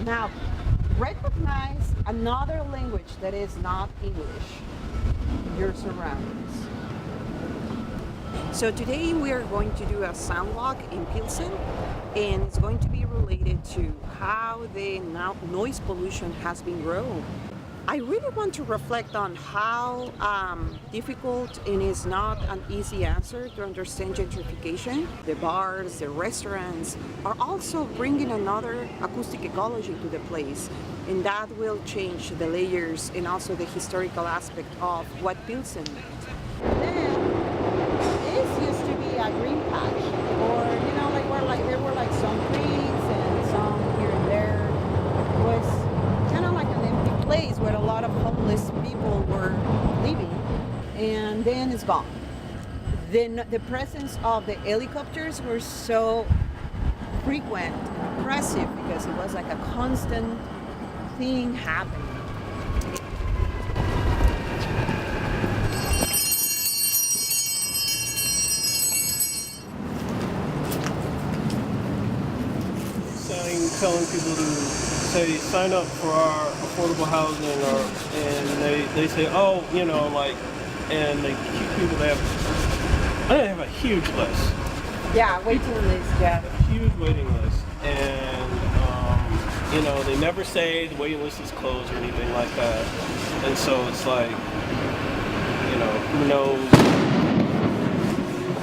Now, recognize another language that is not English, your surroundings. So today we are going to do a sound walk in Pilsen, and it's going to be related to how the noise pollution has been grown. I really want to reflect on how difficult and is not an easy answer to understand gentrification. The bars, the restaurants are also bringing another acoustic ecology to the place, and that will change the layers and also the historical aspect of what Pilsen meant. Then, this used to be a green patch, or there were like some trees and some here and there. It was kind of like an empty place where a lot of homeless people were living, and then it's gone. Then the presence of the helicopters were so frequent and oppressive because it was like a constant thing happening. Telling people to say sign up for our affordable housing, and they say, oh, and they keep people. They have a huge list. Yeah, waiting list. Yeah, a huge waiting list, and they never say the waiting list is closed or anything like that. And so it's like, who knows?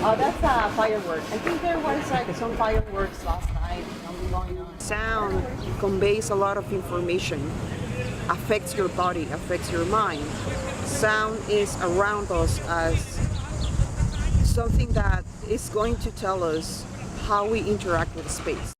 Oh, that's a firework. I think there was like some fireworks last night. Something going on. Sound conveys a lot of information, affects your body, affects your mind. Sound is around us as something that is going to tell us how we interact with space.